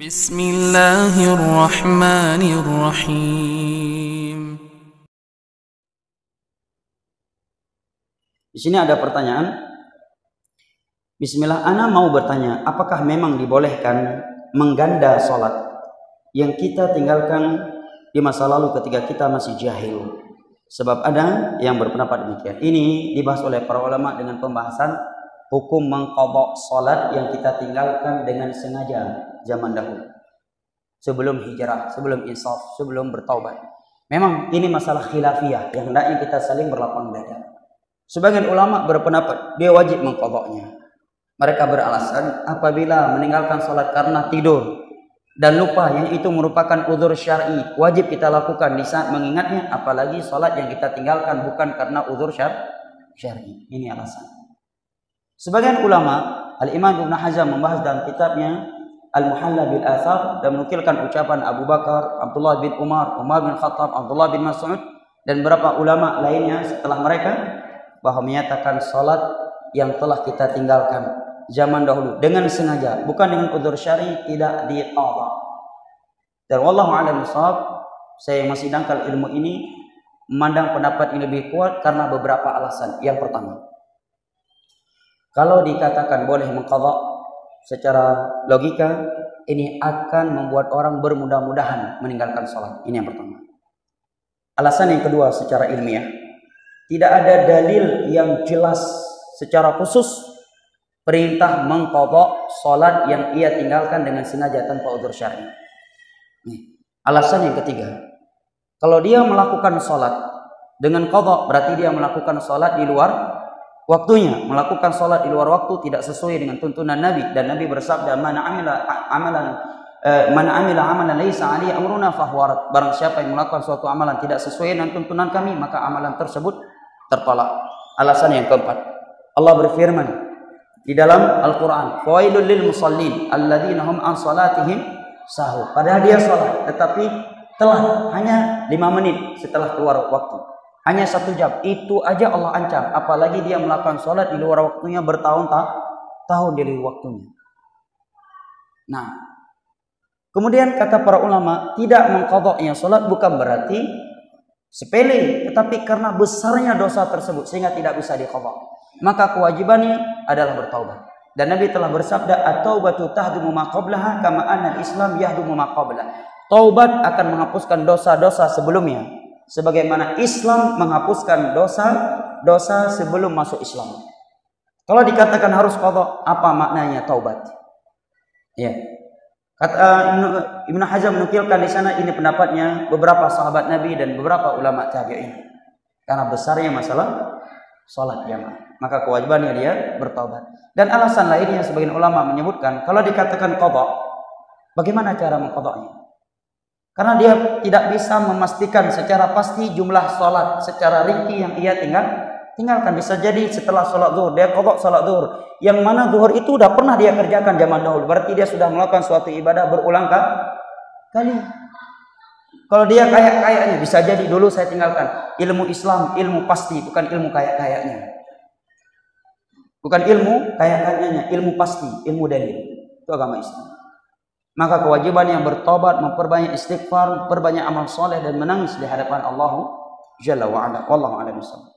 Bismillahirrahmanirrahim. Di sini ada pertanyaan. Bismillah, ana mau bertanya, apakah memang dibolehkan mengganda sholat yang kita tinggalkan di masa lalu ketika kita masih jahil? Sebab ada yang berpendapat demikian. Ini dibahas oleh para ulama dengan pembahasan hukum mengqadha sholat yang kita tinggalkan dengan sengaja zaman dahulu, sebelum hijrah, sebelum insaf, sebelum bertaubat. Memang ini masalah khilafiyah yang hendaknya kita saling berlapang dada. Sebagian ulama berpendapat dia wajib mengqadhanya. Mereka beralasan apabila meninggalkan salat karena tidur dan lupa, yang itu merupakan uzur syar'i, wajib kita lakukan di saat mengingatnya, apalagi salat yang kita tinggalkan bukan karena uzur syar'i. Ini alasan. Sebagian ulama, Al-Imam Ibnu Hazm membahas dalam kitabnya Al-Muhalla bil Athar dan menukilkan ucapan Abu Bakar, Abdullah bin Umar, Umar bin Khattab, Abdullah bin Mas'ud dan beberapa ulama lainnya setelah mereka, bahwa menyatakan salat yang telah kita tinggalkan zaman dahulu dengan sengaja, bukan dengan udzur syar'i, tidak diqadha. Dan wallahu a'lam bishawab, saya masih dangkal ilmu ini, memandang pendapat ini lebih kuat karena beberapa alasan. Yang pertama, kalau dikatakan boleh mengqadha secara logika, ini akan membuat orang bermudah-mudahan meninggalkan salat. Ini yang pertama. Alasan yang kedua, secara ilmiah, tidak ada dalil yang jelas secara khusus perintah mengqadha salat yang ia tinggalkan dengan sengaja tanpa udzur syar'i. Alasan yang ketiga, kalau dia melakukan salat dengan qadha, berarti dia melakukan salat di luar waktunya. Melakukan salat di luar waktu tidak sesuai dengan tuntunan Nabi, dan Nabi bersabda, man amila amalan laisa alaihi amruna fahuwa rad. Barang siapa yang melakukan suatu amalan tidak sesuai dengan tuntunan kami, maka amalan tersebut tertolak. Alasan yang keempat, Allah berfirman di dalam Al-Quran, fawailul lil musallin alladzina hum an salatihim sahun. Padahal dia salat tetapi telah hanya 5 menit setelah keluar waktu, hanya 1 jam, itu aja Allah ancam, apalagi dia melakukan salat di luar waktunya bertahun-tahun di luar waktunya. Nah, kemudian kata para ulama, tidak mengqadha'nya salat bukan berarti sepele, tetapi karena besarnya dosa tersebut sehingga tidak bisa diqadha, maka kewajibannya adalah bertaubat. Dan Nabi telah bersabda, at-taubatu tahdumu ma qablaha kama anna al-islam yahdumu ma qablah. Taubat akan menghapuskan dosa-dosa sebelumnya, sebagaimana Islam menghapuskan dosa-dosa sebelum masuk Islam. Kalau dikatakan harus qadha, apa maknanya taubat? Ya. Kata Ibnu Hazm menukilkan di sana, ini pendapatnya beberapa sahabat Nabi dan beberapa ulama tabi'in. Karena besarnya masalah salat jamaah, maka kewajibannya dia bertaubat. Dan alasan lainnya, sebagian ulama menyebutkan, kalau dikatakan qadha, bagaimana cara mengqadha'nya? Karena dia tidak bisa memastikan secara pasti jumlah salat secara rinci yang ia tinggalkan. Bisa jadi setelah salat zuhur dia qadha salat zuhur, yang mana zuhur itu sudah pernah dia kerjakan zaman dahulu, berarti dia sudah melakukan suatu ibadah berulang kali. Kalau dia kayak-kayaknya, bisa jadi dulu saya tinggalkan. Ilmu Islam, ilmu pasti, bukan ilmu kayak-kayaknya. Bukan ilmu kayak-kayaknya, ilmu pasti, ilmu dalil. Itu agama Islam. Maka kewajiban yang bertobat, memperbanyak istighfar, memperbanyak amal soleh dan menangis di hadapan Allah Jalla wa'ala. Wallahu a'lam bishawab.